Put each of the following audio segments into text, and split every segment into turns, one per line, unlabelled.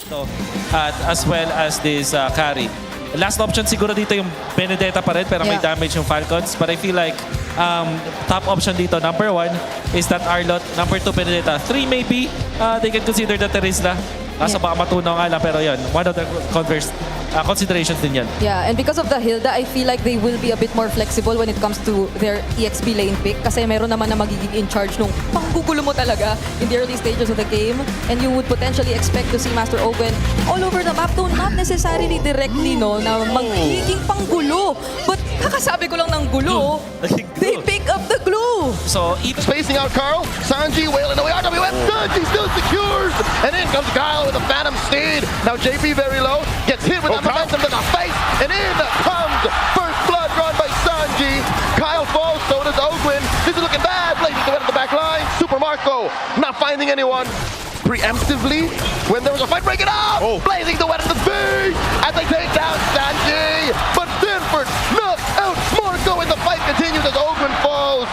dito at as well as this carry. Last option siguro dito yung Benedetta pa rin pero may damage yung Falcons. But I feel like top option dito, number 1 is that Arlot. Number 2, Benedetta. 3 maybe, they can consider the Terizla. Kaso baka matunaw nga lang pero yun, one of the considerations din yan.
Yeah, and because of the Hilda, I feel like they will be a bit more flexible when it comes to their EXP lane pick kasi meron naman na magiging in charge nung panggugulo mo talaga in the early stages of the game, and you would potentially expect to see Master Owen all over the map, though not necessarily directly, no, na magiging panggulo. But kakasabi ko lang ng gulo, they pick up the glue.
So,
Spacing out Carl, Sanji wailing away, RWM, Sanji still secures, and in comes Kyle with a Phantom Steed. Now JP very low, gets hit with that momentum to the face, and in comes first blood drawn by Sanji. Kyle falls, so does Ogwin. This is looking bad, blazing the way to the back line. Super Marco not finding anyone. Preemptively, when there was a fight breaking out, blazing the way to the V as they take down Sanji. But Stanford knocks out Marco, and the fight continues as Ogwin falls.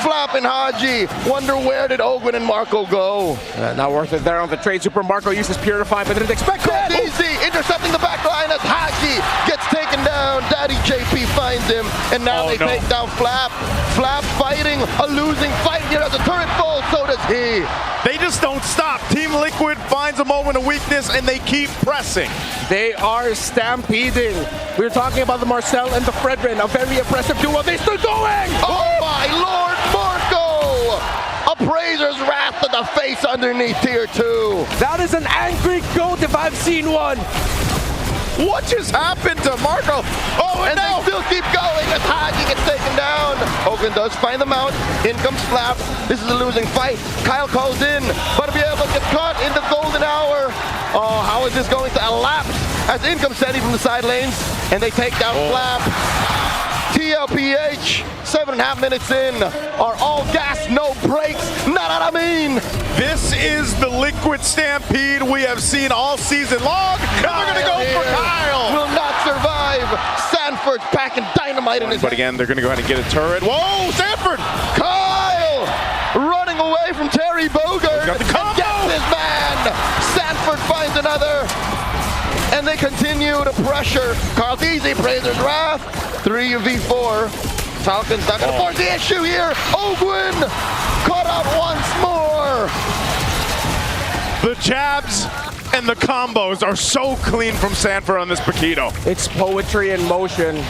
Flap and Haji wonder where did Ogwin and Marco go.
Not worth it there on the trade. Super Marco uses Purify, but didn't expect that.
Easy, intercepting the back line as Haji gets taken down. Daddy JP finds him, and now they take down Flap. Flap fighting a losing fight here as the turret falls, so does he.
They just don't stop. Team Liquid finds a moment of weakness and they keep pressing.
They are stampeding. We were talking about the Marcel and the Fredrin, a very impressive duo. They're still going!
Oh my Lord, Marco! Appraiser's wrath to the face underneath tier 2.
That is an angry goat if I've seen one.
What just happened to Marco? Oh,
And they still keep going as Haji gets taken down. Hogan does find them out. In comes Flap. This is a losing fight. Kyle calls in, but Bielba gets caught in the golden hour. Oh, how is this going to elapse? As in comes Seti from the side lanes, and they take down Flap. TLPH, 7.5 minutes in, are all gas, no brakes. Not what I mean.
this is the Liquid Stampede we have seen all season long. And we're going to go for Kyle.
Will not survive. Sanford's packing dynamite in his
But again, they're going to go ahead and get a turret. Whoa, Sanford!
Kyle running away from Terry Bogard.
Got the combo.
Gets his man. Sanford finds another. And they continue to pressure. Carl Easy, Appraiser's wrath. 3v4. Falcons not going to force the issue here. Ogwin caught out once more.
The jabs and the combos are so clean from Sanford on this Paquito.
It's poetry in motion.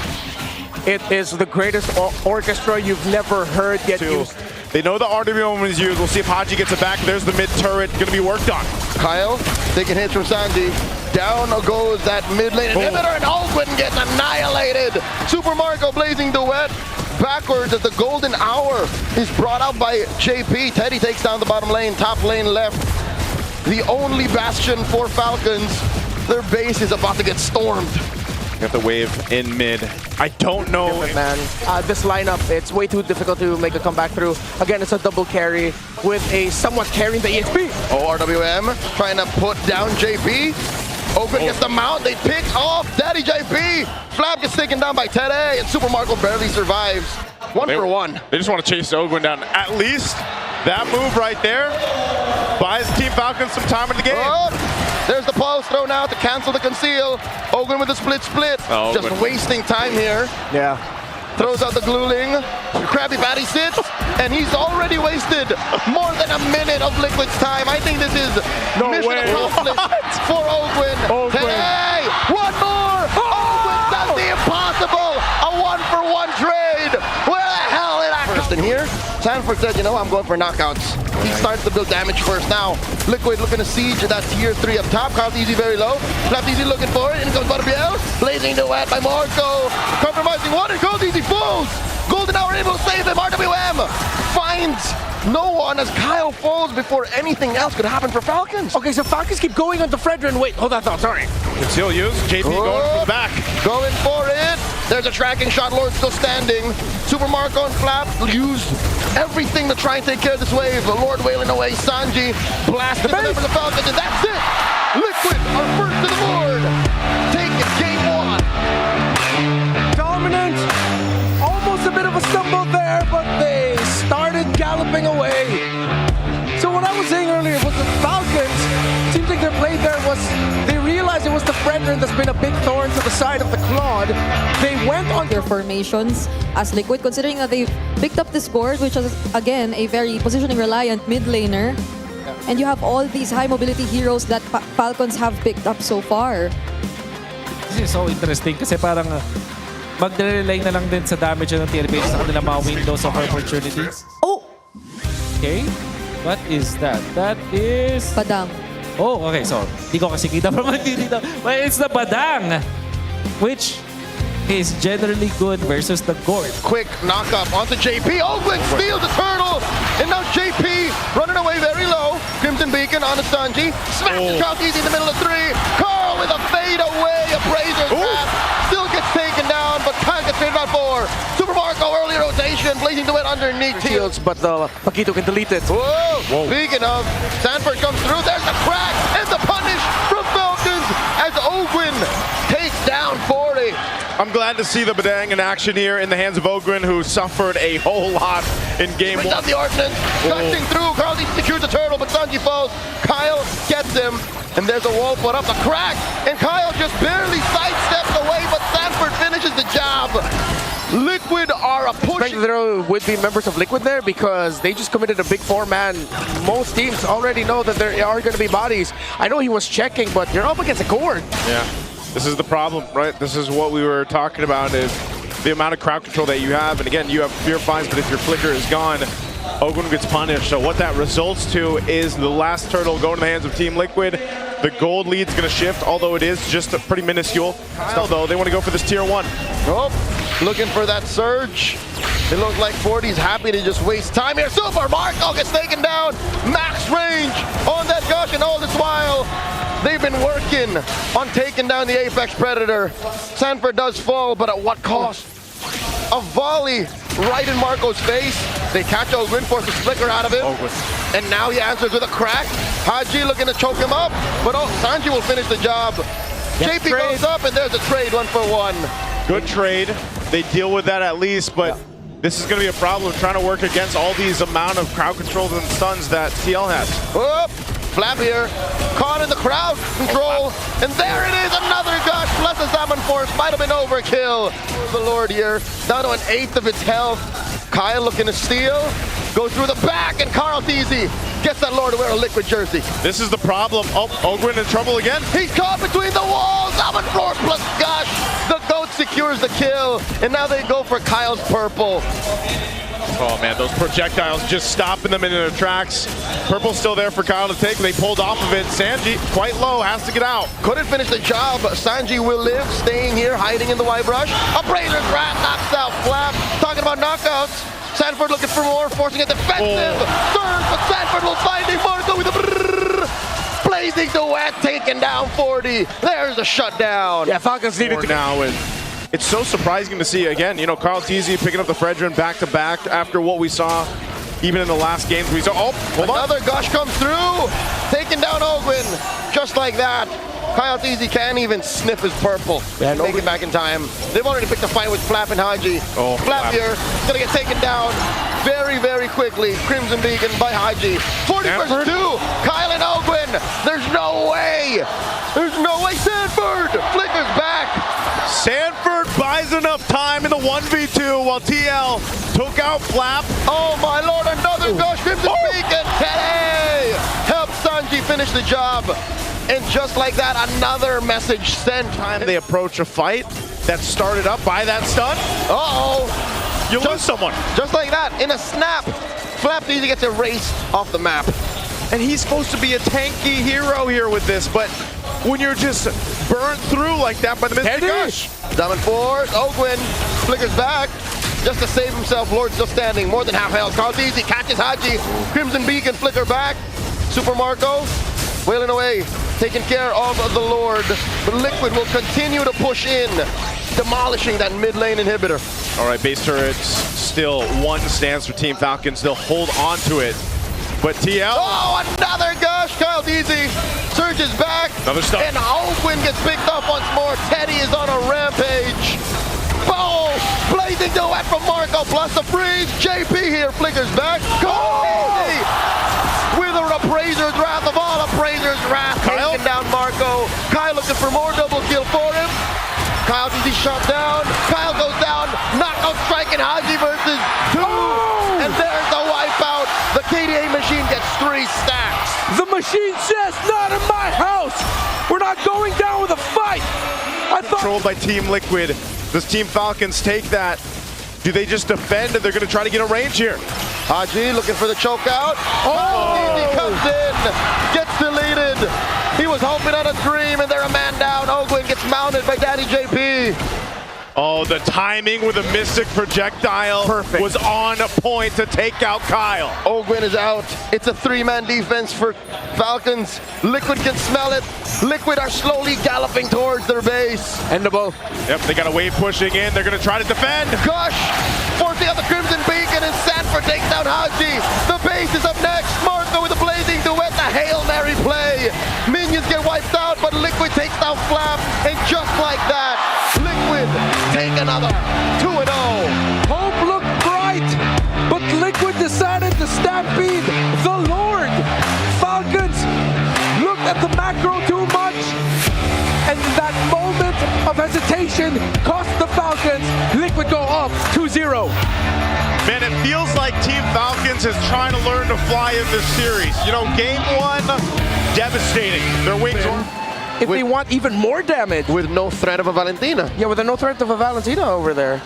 It is the greatest orchestra you've never heard yet used.
They know the RWM is used. We'll see if Haji gets it back. There's the mid turret going to be worked on.
Kyle taking hits from Sandy. Down goes that mid lane inhibitor, and Ogwin gets annihilated. Super Marco blazing duet. Backwards as the golden hour is brought out by JP. Teddy takes down the bottom lane, top lane left. The only bastion for Falcons. Their base is about to get stormed.
Got the wave in mid. I don't know.
Man, this lineup, it's way too difficult to make a comeback through. Again, it's a double carry with a somewhat carrying the EXP.
Oh, RWM trying to put down JP. Ogwin gets the mount. They pick off Daddy JP. Flap gets taken down by Teddy, and Super Marco barely survives. One for one.
They just want to chase Ogwin down. At least that move right there buys Team Falcons some time in the game.
Oh, there's the pulse thrown out to cancel the conceal. Ogwin with the split.
Oh,
just
Ogwin.
wasting time here.
Yeah.
Throws out the glueling. Krabby Patty sits, and he's already wasted more than a minute of Liquid's time. I think this is mission accomplished for Ogwin. Hey, one more! Ogwin does the impossible! A one-for-one trade! Where the hell did that come? And here, Sanford said, you know, I'm going for knockouts. He starts to build damage first now. Liquid looking to siege that tier 3 up top. Carl Easy very low. Flap Easy looking for it. In comes Barbiel. Blazing duet by Marco. Compromising one, and Carl Easy falls. Golden Hour able to save him. RWM finds no one as Kyle falls before anything else could happen for Falcons.
Okay, so Falcons keep going on the Fredrin. Wait, hold that thought, sorry.
Conceal use. JP going for the back.
Going for it. There's a tracking shot. Lord still standing. Super Marco and Flap used everything to try and take care of this wave. Lord wailing away. Sanji blasted the for the Falcons, and that's it. Liquid are first to the board. Take it, game 1.
Dominant. Almost a bit of a stumble there, but they started galloping away. So what I was saying earlier was the Falcons, seems like their play there was they Brethren that's been a big thorn to the side of the Claude. They went on
Their formations as Liquid, considering that they picked up this board, which is again a very positioning reliant mid laner. And you have all these high mobility heroes that Falcons have picked up so far.
This is so interesting kasi parang mag-rely na lang din sa damage ng TLPH sa kanilang mga windows of opportunity.
Oh!
Okay. What is that? That is...
Padang.
Oh, okay. So, di ko kasi kita from dito. But it's the Badang, which is generally good versus the Gord.
Quick knock-up onto JP. Oakland steals the turtle. And now JP running away very low. Crimson Beacon onto Sanji. Smashes Trout easy in the middle of three. Carl with a fade away. Appraiser's wrap. Still gets taken down, but can't get faded out for. Super Marco early rotation. Blazing to it underneath
shields, but Paquito can delete it.
Whoa. Speaking of, Sanford comes through. There's the crack and the punish from Falcons as Ogwin takes down 40.
I'm glad to see the Badang in action here in the hands of Ogren, who suffered a whole lot in game
Brings
one.
out the ordnance, gushing through. Carl needs to secure the turtle, but Sanji falls. Kyle gets him, and there's a wall put up, the crack, and Kyle just barely sidesteps away, but Sanford finishes the job. Liquid are a push.
There would be members of Liquid there because they just committed a big four-man. Most teams already know that there are going to be bodies. I know he was checking, but you're up against a Gord.
Yeah, this is the problem, right? This is what we were talking about, is the amount of crowd control that you have. And again, you have Fear Finds, but if your flicker is gone, Ogren gets punished. So what that results to is the last turtle going to the hands of Team Liquid. The gold lead's going to shift, although it is just a pretty minuscule. Still, though, they want to go for this tier 1.
Oh, looking for that surge. It looks like 40's happy to just waste time here. Super Marco gets taken down. Max range on that gush, and all this while, they've been working on taking down the Apex Predator. Sanford does fall, but at what cost? A volley right in Marco's face. They catch Ogren, force a flicker out of him. And now he answers with a crack. Haji looking to choke him up, but Sanji will finish the job. JP goes up, and there's a trade 1-for-1.
Good trade. They deal with that at least, but this is going to be a problem trying to work against all these amount of crowd controls and stuns that TL has.
Whoop. Flap here, caught in the crowd control, and there it is, another gush, plus the Salmon Force, might have been overkill. The Lord here, down to an 1/8 of its health. Kyle looking to steal, goes through the back, and Carl Teasy gets that Lord to wear a Liquid jersey.
This is the problem. Oh, Ogren in trouble again.
He's caught between the walls, Salmon Force plus gush. The GOAT secures the kill, and now they go for Kyle's purple.
Oh man, those projectiles just stopping them in their tracks. Purple's still there for Kyle to take. They pulled off of it. Sanji, quite low, has to get out.
Couldn't finish the job, but Sanji will live, staying here, hiding in the Y-brush. Appraiser's Rat knocks out Flap. Talking about knockouts. Sanford looking for more, forcing a defensive surge, but Sanford will find a Marco with a blazing duet, taking down 40. There's the shutdown.
Yeah, Falcons needed to
now, and it's so surprising to see, again, you know, Carl Teasy picking up the Fredrin back-to-back after what we saw even in the last games. We saw, oh, hold on.
Another gush comes through, taking down Ogwin, just like that. Kyle Teasy can't even sniff his purple.
Yeah,
make it back in time. They've already picked a fight with Flap and Haji.
Oh,
Flap here, gonna get taken down very, very quickly. Crimson Beacon by Haji. 40 versus 2, Kyle and Ogwin. There's no way. There's no way. Sanford flickers back.
Sanford buys enough time in the 1v2 while TL took out Flap.
Oh my lord, another gush. Crimson Beacon. Tele helps Sanji finish the job. And just like that, another message sent.
Time they approach a fight that started up by that stun.
Uh-oh.
You lose someone.
Just like that, in a snap, Flap Easy gets erased off the map.
And he's supposed to be a tanky hero here with this, but when you're just burnt through like that by the Mystic Gush.
Diamond Force, Ogwin flickers back. Just to save himself, Lord still standing, more than half health. Carl Easy catches Haji. Crimson Beacon flicker back. Super Marco wailing away, taking care of the Lord. But Liquid will continue to push in, demolishing that mid lane inhibitor.
All right, base turrets still 1 stands for Team Falcons. They'll hold on to it. But TL.
Oh, another gush. Kyle Deasy surges back.
Another stun.
And Ogwin gets picked up once more. Teddy is on a rampage. Oh, blazing duet from Marco plus the freeze. JP here flickers back. Easy. With an Appraiser's Wrath of all Appraiser's Wrath.
Kyle.
Taking down Marco. Kyle looking for more double Kyle is shot down. Kyle goes down. Knockout strike in Haji versus 2. And there's the wipeout. The KDA machine gets 3 stacks.
The machine says, not in my house. We're not going down with a fight. I thought.
Controlled by Team Liquid. Does Team Falcons take that? Do they just defend and they're going to try to get a range here?
Haji looking for the choke out. Easy comes in. Gets deleted. He was hoping on a dream and they're a man down. Ogwin gets mounted by Daddy JP.
Oh, the timing with a Mystic projectile was on point to take out Kyle.
Ogwin is out. It's a 3-man defense for Falcons. Liquid can smell it. Liquid are slowly galloping towards their base.
Endable.
Yep, they got a wave pushing in. They're going to try to defend.
Gush forcing out the Crimson Beacon and Sanford takes down Haji. The base is up next. Marco with a blazing duet. The Hail Mary play. Minions get wiped out, but Liquid takes down Flap. And just like that, Liquid take another 2-0.
Hope looked bright, but Liquid decided to stampede the Lord. Falcons looked at the macro too much, and that moment of hesitation cost the Falcons. Liquid go up 2-0.
Man, it feels like Team Falcons is trying to learn to fly in this series. You know, game 1, devastating. Their wings were...
If they want even more damage.
With no threat of a Valentina.
Yeah, with no threat of a Valentina over there.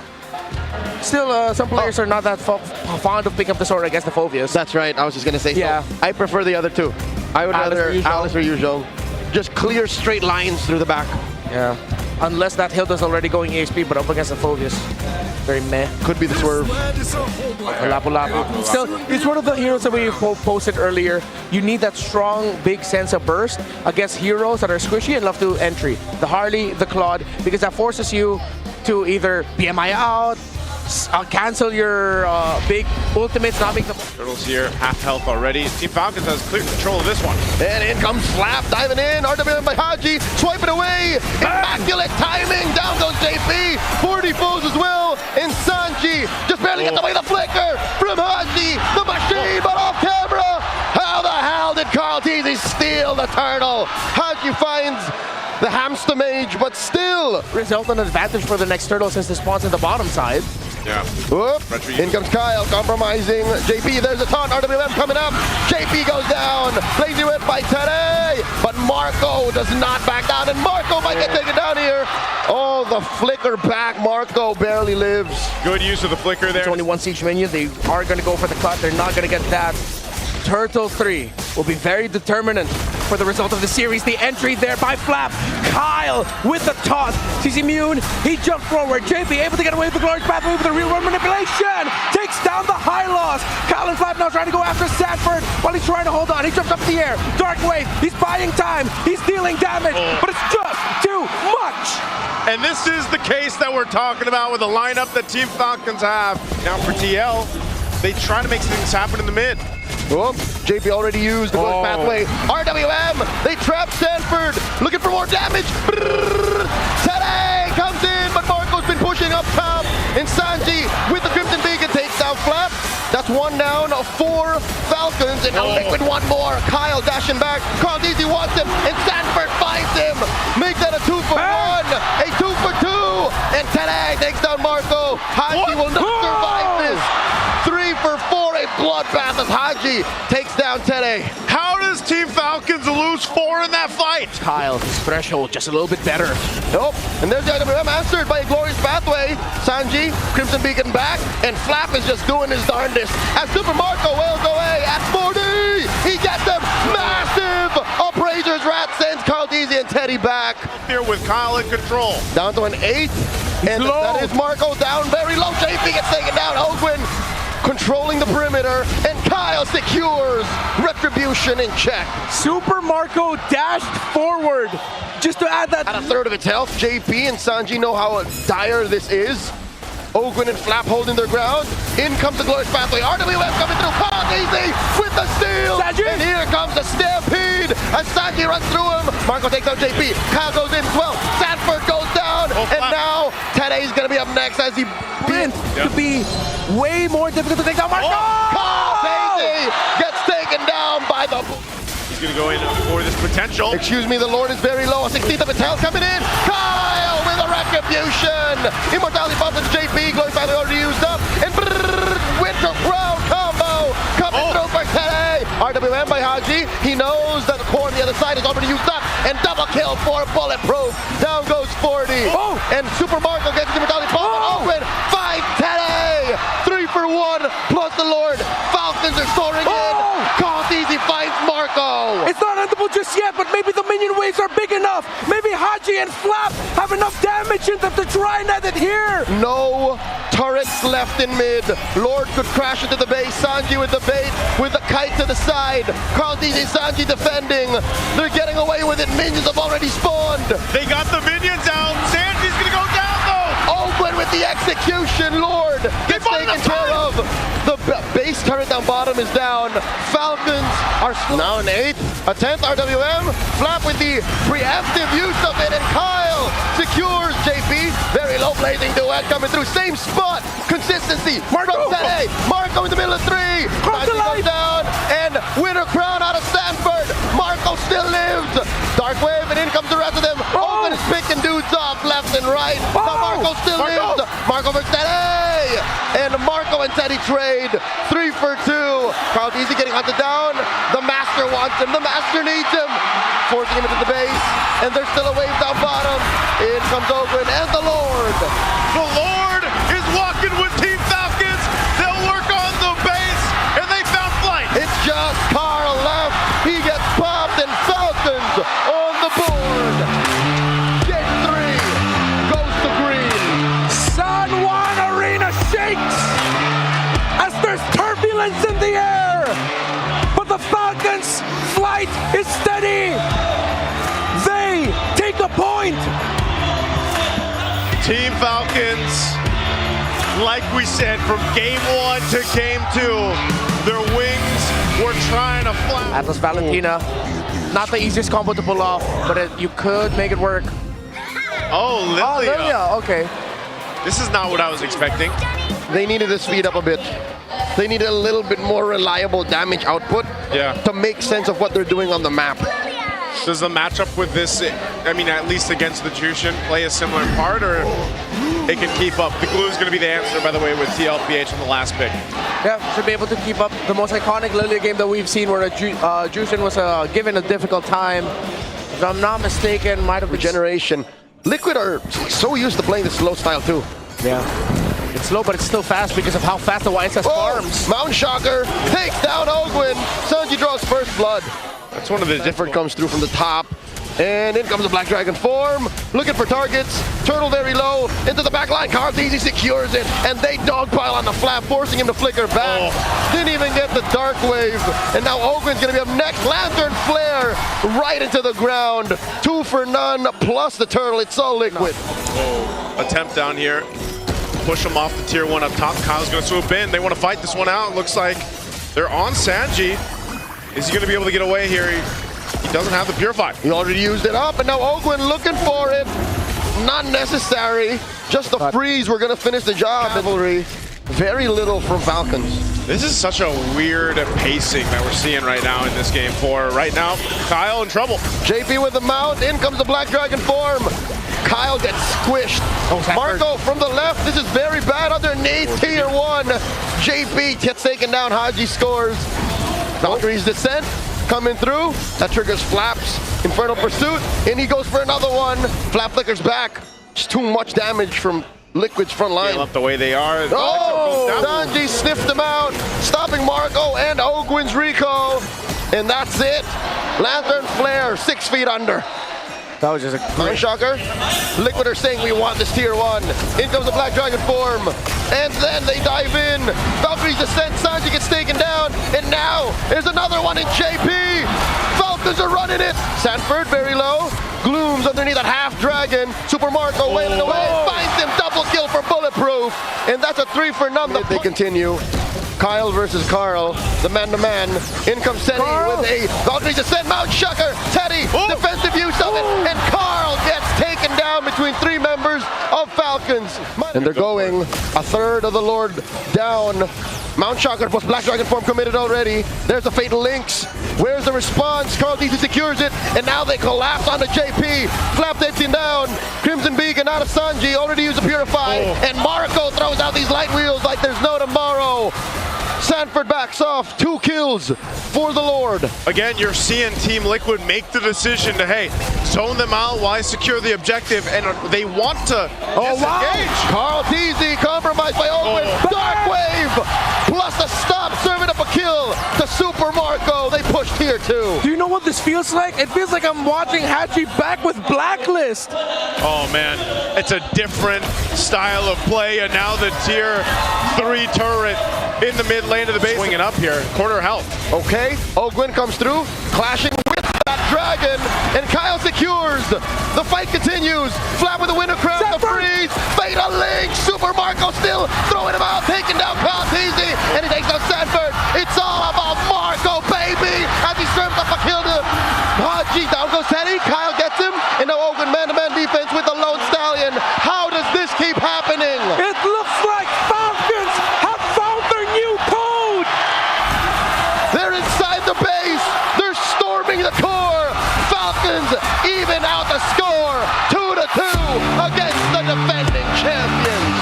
Still, some players are not that fond of picking up the sword against the Phobias.
That's right. I was just going to say
Yeah.
so. I prefer the other two. I would rather Alice or Yuzhong. Just clear straight lines through the back.
Yeah. Unless that Hilda's already going EXP, but up against the Phobias. Very meh.
Could be the swerve.
Lapu-Lapu. Still, it's one of the heroes that we posted earlier. You need that strong, big sense of burst against heroes that are squishy and love to entry. The Harley, the Claude, because that forces you to either BMI out, cancel your big ultimates, not make them.
Turtles here, half health already. Team Falcons has clear control of this one.
And in comes Flap, diving in. RWM by Haji, swipe it away. Immaculate timing. Down goes JP. 40 foes as well. And Sanji just barely gets away the flicker from Haji. The machine, but off camera. How the hell did Carl Teasy steal the turtle? Haji finds the hamster mage, but still.
Result an advantage for the next turtle since the spawn's in the bottom side.
Yeah.
Whoop. In comes Kyle, compromising. JP, there's a taunt. RWM coming up. JP goes down. Lazy whip by Tere. But Marco does not back down. And Marco might get taken down here. Oh, the flicker back. Marco barely lives.
Good use of the flicker there.
It's only one siege minion. They are going to go for the cut. They're not going to get that. Turtle 3 will be very determinant for the result of the series. The entry there by Flap. Kyle with the toss. He's immune. He jumps forward. JP able to get away with the glorious pathway with the real world manipulation. Takes down the high loss. Kyle and Flap now trying to go after Sanford while he's trying to hold on. He jumps up in the air. Dark wave. He's buying time. He's dealing damage, but it's just too much.
And this is the case that we're talking about with the lineup that Team Falcons have. Now for TL, they try to make things happen in the mid.
Oh, JP already used the glorious pathway. RWM, they trap Sanford. Looking for more damage. Tere comes in, but Marco's been pushing up top. And Sanji with the Crimson Beacon takes down Flap. That's 1 down of 4 Falcons. And now Liquid 1 more. Kyle dashing back. Carl Deasy wants him. And Sanford finds him. Make that a 2 for 1. A 2 for 2. And Tere takes down Marco. Haji will not survive this. 3 for 4. A bloodbath as Haji takes down Tere.
How does Team Falcons lose 4 in that fight?
Kyle, his threshold just a little bit better.
Nope. And there's the IWM answered by a glorious pathway. Sanji, Crimson Beacon back, and Flap is just doing his darndest. As Super Marco wails away at 40. He gets them. Massive Appraiser's Rat sends Carl Deasy and Teddy back.
Here with Kyle in control.
Down to an 8. And that is Marco down very low. JP gets taken down. Ogwin controlling the perimeter, and Kyle secures Retribution in check.
Super Marco dashed forward just to add that.
At a third of its health, JP and Sanji know how dire this is. Ogwin and Flap holding their ground. In comes the glorious pathway. RWM coming through. Carl Deasy with the steal.
Sanji.
And here comes the stampede as Sanji runs through him. Marco takes out JP. Kyle goes in as well. Sanford goes down. And now Tede's going to be up next as he
Sprint to be way more difficult to take down Marco.
Carl Deasy gets taken down by the
He's going to go in for this potential.
Excuse me, the Lord is very low. 16th of Mattel coming in. Kyle with a retribution. Immortality bump with JP going finally already used up. And Winter Crown combo coming through for Teddy. RWM by Haji. He knows that the core on the other side is already used up. And double kill for Bulletproof. Down goes 40. And Super Marco gets the Immortality bump. Open. Find Teddy. 3 for 1 plus the Lord. Falcons are soaring in. Called easy finds Marco.
It's not endable just yet, but maybe the minion waves are big enough. Maybe Haji and Flap have enough damage in them to try and end it here.
No turrets left in mid. Lord could crash into the base. Sanji with the bait, with the kite to the side. Carl Dizzy, Sanji defending. They're getting away with it. Minions have already spawned.
They got the minions out. Sanji's going to go down, though.
Open with the execution. Lord gets taken care of. The base turret down bottom is down. Falcons are now in 8th. A 10th RWM. Flap with the preemptive use of it. And Kyle secures JP. Very low blazing duet coming through. Same spot. Consistency. Marco. Marco in the middle of 3. Goes down. And Winter Crown out of Stanford. Marco still lives. Dark Wave, and in comes the rest of them. Open is picking dudes off left and right. But Marco still lives. Marco versus Teddy. And Marco and Teddy trade. 3 for 2. Carl Easy getting hunted down. The Master wants him. The Master needs him. Forcing him into the base. And there's still a wave down bottom. In comes Open and the Lord.
The Lord is walking with Team Falcons. They'll work on the base, and they found flight.
It's just Carl left. He gets popped, and Falcons on the board. Game 3 goes to green.
San Juan Arena shakes as there's turbulence in the air. But the Falcons' flight is steady. They take a point.
Team Falcons, like we said, from game 1 to game 2, their wings were trying to fly.
Atlas Valentina, not the easiest combo to pull off, but you could make it work.
Oh, Lilia.
Lilia, okay.
This is not what I was expecting.
They needed to speed up a bit. They needed a little bit more reliable damage output to make sense of what they're doing on the map.
Does the matchup with this, I mean, at least against the Jushin, play a similar part, or it can keep up? The glue is going to be the answer, by the way, with TLPH on the last pick.
Yeah, should be able to keep up the most iconic Lilia game that we've seen, where Jushin was given a difficult time. If I'm not mistaken, might have been
Regeneration. Liquid are so used to playing the slow style too.
Yeah. It's slow, but it's still fast because of how fast the YSS farms.
Mountain Shocker takes down Ogwin. Sanji draws first blood.
That's one of the
Different comes through from the top. And in comes the Black Dragon form. Looking for targets. Turtle very low. Into the back line. Carl Easy secures it. And they dogpile on the flap, forcing him to flicker back. Didn't even get the Dark Wave. And now Ogwin's going to be up next. Lantern Flare right into the ground. 2 for none. Plus the Turtle. It's all Liquid.
attempt down here. Push him off the tier 1 up top. Kyle's going to swoop in. They want to fight this one out. Looks like they're on Sanji. Is he going to be able to get away here? He doesn't have the Purify.
He already used it up, and now Ogwin looking for it. Not necessary. Just the freeze. We're going to finish the job. Cavalry. Very little from Falcons.
This is such a weird pacing that we're seeing right now in this game. For right now, Kyle in trouble.
JP with the mount. In comes the Black Dragon form. Kyle gets squished. Marco from the left. This is very bad underneath tier 1. JP gets taken down. Haji scores. Valkyrie's descent coming through. That triggers Flaps. Infernal Pursuit. And he goes for another one. Flap flickers back. Just too much damage from Liquid's front line.
Up the way they are.
Oh, Sanji sniffed him out, stopping Marco and Ogwin's Rico. And that's it. Lantern Flare, 6 feet under.
That was just a
Mind Shocker. Liquid are saying we want this tier 1. In comes the Black Dragon form. And then they dive in. Valkyrie's descent. Sanji gets taken down. And now there's another one in JP. Falcons are running it. Sanford very low. Glooms underneath that half dragon. Super Marco wailing away. Finds him. Double kill for Bulletproof. And that's a 3 for none. They continue. Kyle versus Carl, the man-to-man. In comes Teddy with a Valkyrie descent, Mount Shucker. Teddy, defensive use of it, and Carl gets taken down between 3 members of Falcons. Falcons. And they're going a third of the Lord down. Mount Shocker plus Black Dragon form committed already. There's the Fatal Links. Where's the response? Carl DC secures it, and now they collapse onto JP. Flap dancing down. Crimson Beacon out of Sanji, already used a Purify. And Marco throws out these light wheels like there's no tomorrow. Sanford backs off, 2 kills for the Lord.
Again, you're seeing Team Liquid make the decision to, hey, zone them out, why secure the objective, and they want to disengage.
Carl TZ compromised by Owen. Dark Wave plus the stop, serving up a kill to Super Marco. They pushed here too.
Do you know what this feels like? It feels like I'm watching Haji back with Blacklist.
Oh man, it's a different style of play, and now the tier 3 turret in the mid lane of the base. Swinging up here, quarter health.
Okay, Ogwin comes through, clashing with that dragon, and Kyle secures. The fight continues. Flap with the winter crown, the freeze, Fatal Link, Super Marco still throwing him out, taking down Kyle easy, and he takes down Sanford. It's all about Marco, baby, as he serves up a kill to Haji. Down goes Teddy, Kyle gets him, and now Ogwin man-to-man defense with the Lone Stallion. How does this keep happening?
It looks like Falcons have found their new code.
They're inside the base. They're storming the core. Falcons even out the score. 2-2 against the defending champions.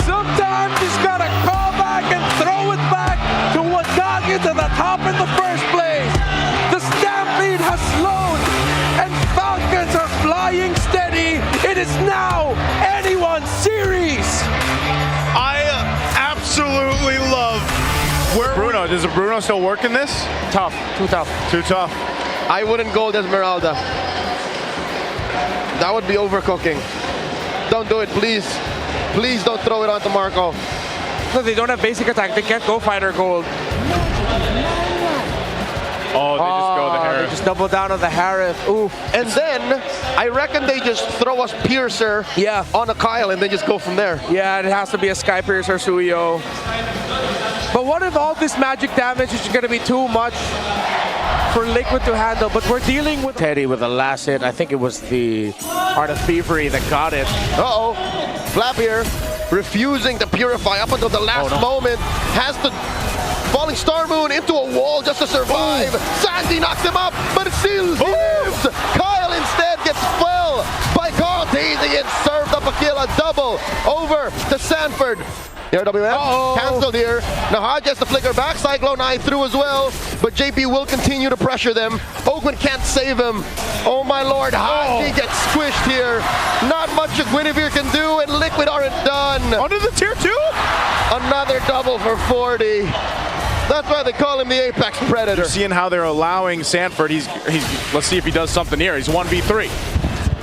Sometimes you just gotta call back and throw it back to what got you to the top in the first place. The stampede has slowed, and Falcons are flying steady. It is now anyone's series.
I absolutely love where Bruno. Does Bruno still work in this?
Tough, too tough.
Too tough.
I wouldn't gold Esmeralda. That would be overcooking. Don't do it, please. Please don't throw it onto Marco.
No, they don't have basic attack. They can't go fighter gold.
Oh, they just go the
They
Harris.
just double down on the Harris. Oof.
And then I reckon they just throw us Piercer on a Kyle and they just go from there.
Yeah, it has to be a Sky Piercer Suyo. But what if all this magic damage is going to be too much for Liquid to handle? But we're dealing with Teddy with the last hit. I think it was the Art of Thievery that got it.
Uh-oh. Flap here, refusing to purify up until the last moment. Has to falling Star Moon into a wall just to survive. Sandy knocks him up, but it still lives. Kyle instead gets fell by Carl Teasy and served up a kill, a double over to Sanford. RWM canceled here. Now Hodge has to flicker back. Cyclone Eye through as well, but JP will continue to pressure them. Oakman can't save him. Oh my lord, Hodge gets squished here. Not much a Guinevere can do, and Liquid aren't done.
Under the tier 2?
Another double for 40. That's why they call him the Apex Predator.
Seeing how they're allowing Sanford, he's let's see if he does something here. He's 1v3.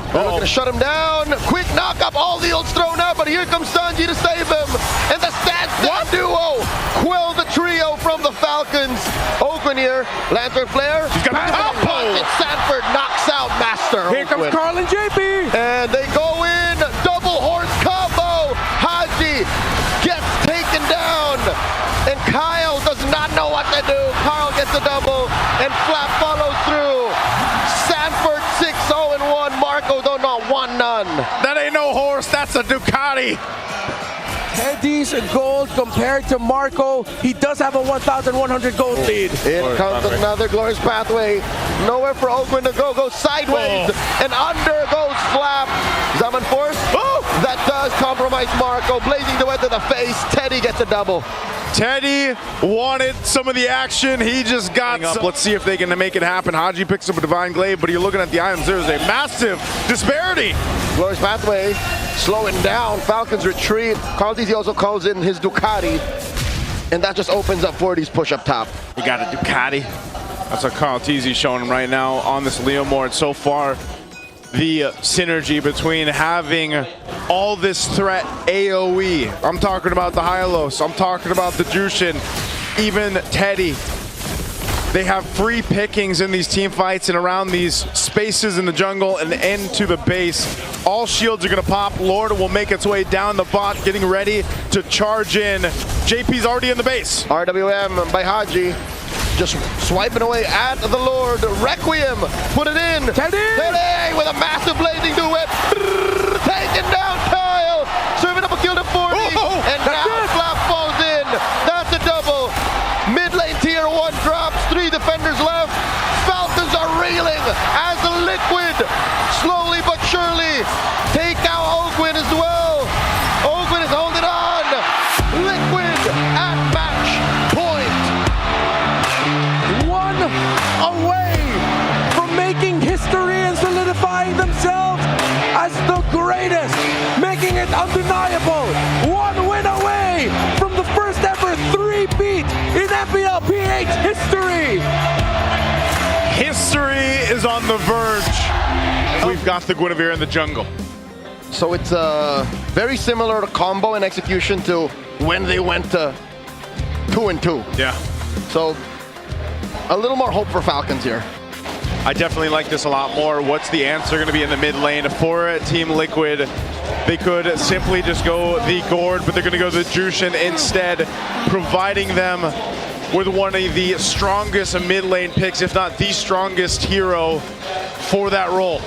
They're looking to shut him down. Quick knock up, all the ults thrown out, but here comes Sanji to save him. And the Stand duo quell the trio from the Falcons. Oakman here, Lantern Flare.
He's got a combo.
Sanford knocks out Master.
Here comes Carl and JP.
And they go in, double horse combo. Haji gets taken down. And Kyle does not know what to do. Carl gets a double, and Flap follows through. Sanford 6-0-1. Marco don't know 1-0.
That ain't no horse, that's a Ducati.
Teddy's gold compared to Marco. He does have a 1,100 gold lead.
In comes another glorious pathway. Nowhere for Oakman to go. Goes sideways. And under goes Flap. Zaman Force. That does compromise Marco. Blazing the way to the face. Teddy gets a double.
Teddy wanted some of the action. He just got some. Let's see if they can make it happen. Haji picks up a Divine Glaive, but you're looking at the items. There's a massive disparity.
Glorious pathway. Slowing down. Falcons retreat. Carl DZ also calls in his Ducati. And that just opens up 40's push up top.
You got a Ducati. That's what Carl TZ showing him right now on this Leomord. So far, the synergy between having all this threat AoE. I'm talking about the Hylos. I'm talking about the Jushin. Even Teddy. They have free pickings in these team fights and around these spaces in the jungle and into the base. All shields are going to pop. Lord will make its way down the bot, getting ready to charge in. JP's already in the base.
RWM by Haji. Just swiping away at the Lord. Requiem, put it in.
Teddy!
Teddy with a massive blazing duet. taken down Kyle, serving up a kill to 40, and now Flap falls in. That's a double. Mid lane tier 1 drops, 3 defenders left. Falcons are reeling as Liquid slowly but surely take out Ogwin as well. Ogwin is holding on. Liquid at match point.
One away from making history and solidifying themselves as the greatest, making it undeniable. One win away from the first ever 3-peat in FLCN history.
History is on the verge. We've got the Guinevere in the jungle.
So it's very similar to combo and execution to when they went to 2-2.
Yeah.
So a little more hope for Falcons here.
I definitely like this a lot more. What's the answer going to be in the mid lane for Team Liquid? They could simply just go the Gord, but they're going to go the Jushin instead, providing them with one of the strongest mid lane picks, if not the strongest hero for that role.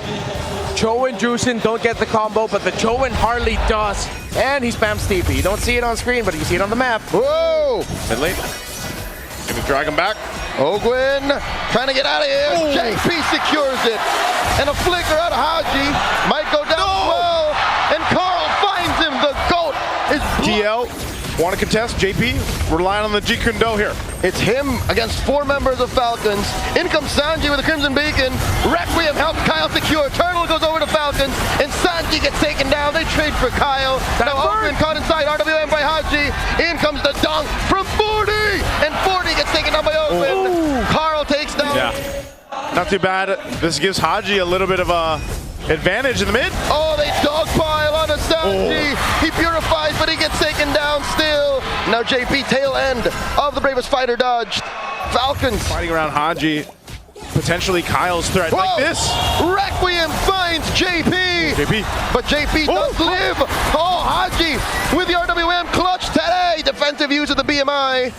Cho and Jushin don't get the combo, but the Cho and Harley does. And he spams TP. You don't see it on screen, but you see it on the map.
Whoa!
Mid lane. Gonna drag him back.
Ogwin trying to get out of here. JP secures it. And a flicker out of Haji. Might go down as well. And Carl finds him. The GOAT is
TL, want to contest? JP, relying on the G Kundo here.
It's him against 4 members of Falcons. In comes Sanji with a Crimson Beacon. Requiem helps Kyle secure. Turtle goes over to Falcons, and Sanji gets taken down. They trade for Kyle. Now Ogwin caught inside. RWM by Haji. In comes the dunk from 40, and 40 gets taken down by Ogwin. Carl takes down.
Yeah, not too bad. This gives Haji a little bit of a advantage in the mid.
Oh, they dogpile on a Sanji. He purifies, but he gets taken down still. Now JP, tail end of the Bravest Fighter dodged. Falcons
Fighting around Haji. Potentially Kyle's threat. Like this.
Requiem finds JP.
JP.
But JP does live. Oh, Haji with the RWM clutch today. Defensive use of the BMI.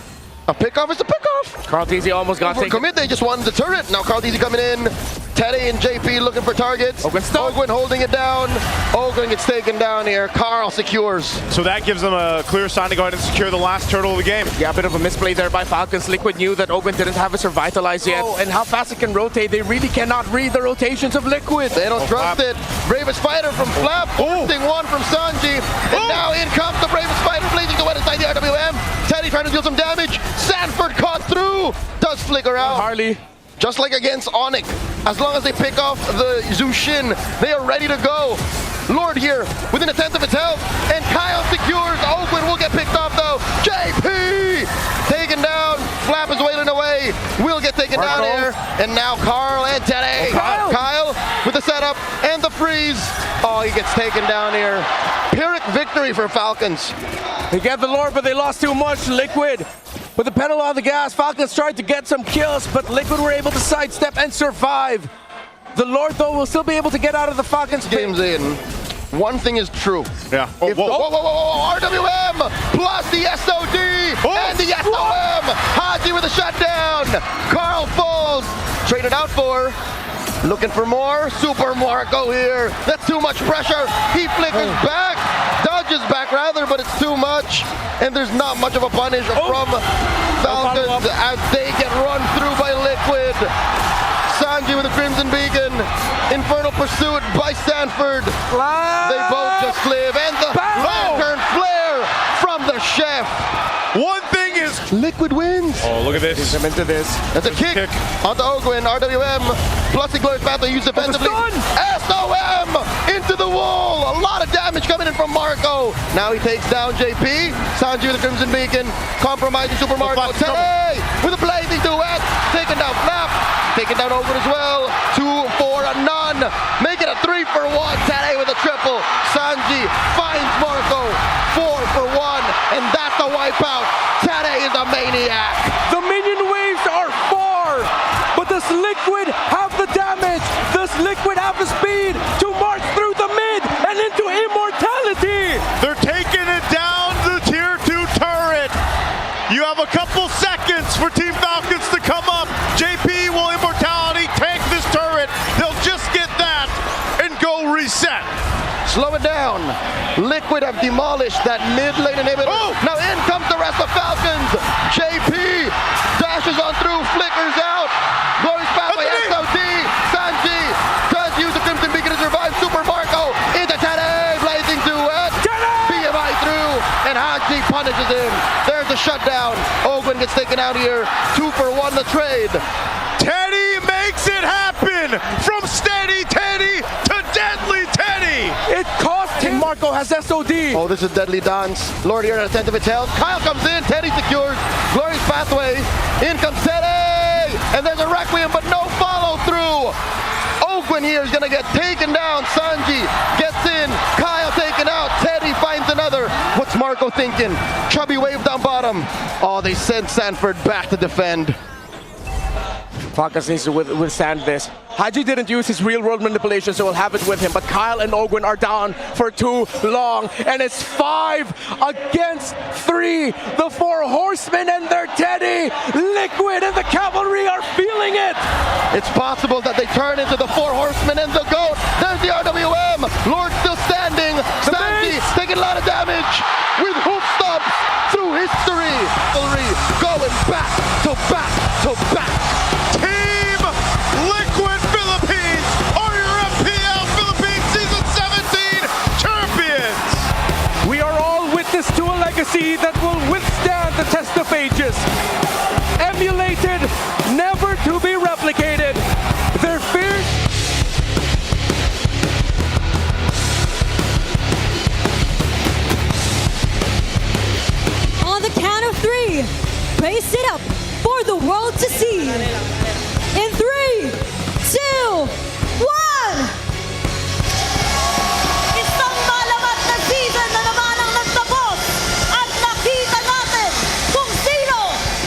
A pickoff is a pickoff.
Carl Teasy almost got
For
taken.
commit, they just wanted the turret. Now Carl Teasy coming in. Teddy and JP looking for targets. Ogwin holding it down. Ogwin gets taken down here. Carl secures.
So that gives them a clear sign to go ahead and secure the last turtle of the game.
Yeah, a bit of a misplay there by Falcons. Liquid knew that Ogwin didn't have a revitalize yet. And how fast it can rotate. They really cannot read the rotations of Liquid.
They don't trust it. Bravest Fighter from Flap. Forcing one from Sanji. And now in comes the Bravest Fighter blazing to win inside the RWM. Teddy trying to deal some damage. Sanford caught through. Does flicker out.
Harley.
Just like against Onyx, as long as they pick off the Zushin, they are ready to go. Lord here, within a tenth of its health, and Kyle secures. Ogwin will get picked off though. JP taken down. Flap is wailing away. Will get taken down here. And now Carl and Teddy. Kyle with the setup and the freeze. Oh, he gets taken down here. Pyrrhic victory for Falcons.
They get the Lord, but they lost too much. Liquid with the pedal on the gas. Falcons tried to get some kills, but Liquid were able to sidestep and survive. The Lord, though, will still be able to get out of the Falcons.
Games in. One thing is true.
Yeah.
RWM plus the SOD and the SOM. Haji with a shutdown. Carl falls. Traded out for. Looking for more. Super Marco here. That's too much pressure. He flickers back. Dodges back rather, but it's too much. And there's not much of a punish from Falcons as they get run through by Liquid. Sanji with a Crimson Beacon. Infernal Pursuit by Sanford. They both just live. And the Lantern Flare from the Chef.
One thing is
Liquid wins.
Oh, look at this.
He's into this.
That's a kick onto Ogwin. RWM plus the Glorious Battle used defensively. SOM into the wall. A lot of damage coming in from Marco. Now he takes down JP. Sanji with the Crimson Beacon. Compromising Super Marco. Today with a blazing duet. Taking down Flap. Taking down Ogwin as well. 2 for a none. Make it a 3 for 1. Today with a triple. Sanji finds Marco. 4 for 1. And that's a wipeout. Tade is a maniac.
The minion waves are far, but does Liquid have the damage? Does Liquid have the speed to march through the mid and into immortality?
they're taking it down the tier 2 turret. You have a couple seconds for Team Falcons to come up. JP will immortality tank this turret. They'll just get that and go reset.
slow it down. Liquid have demolished that mid lane inhibitor.
Oh!
Now in comes the rest of Falcons. JP dashes on through, flickers out. Glorious pathway, SOD. Sanji does use the Crimson Beacon to survive. Super Marco into Teddy, blazing duet. BMI through, and Haji punishes him. There's a shutdown. Ogwin gets taken out here. 2 for 1 the trade.
Teddy makes it happen! From steady Teddy to deadly Teddy!
It cost him. Marco has SOD.
Oh, this is deadly dance. Lord here at a tenth of its health. Kyle comes in. Teddy secures. Glorious pathway. In comes Teddy. And there's a Requiem, but no follow through. Ogwin here is going to get taken down. Sanji gets in. Kyle taken out. Teddy finds another. What's Marco thinking? Chubby wave down bottom. Oh, they send Sanford back to defend.
Falcons needs to withstand this. Haji didn't use his real-world manipulation, so he'll have it with him. But Kyle and Ogwin are down for too long, and it's 5 against 3. The 4 horsemen and their Teddy, Liquid, and the cavalry are feeling it.
It's possible that they turn into the 4 horsemen and the GOAT. There's the RWM. Lord still standing. Sanji taking a lot of damage with hoof stomps through history. Going back to back to back.
Team Liquid Philippines are your MPL Philippines Season 17 champions!
We are all witness to a legacy that will withstand the test of ages. Emulated, never to be replicated. Their fierce
On the count of 3, raise it up for the world to see. In 3, 2, 1.
Isang malamat na season na naman ang nagtapos at nakita natin kung sino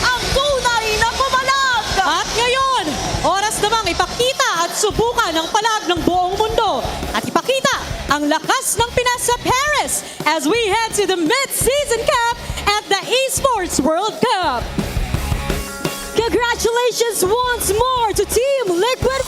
ang tunay na pumalag.
At ngayon, oras namang ipakita at subukan ang palag ng buong mundo at ipakita ang lakas ng Pinas sa Paris as we head to the mid-season cap at the Esports World Cup. Congratulations once more to Team Liquid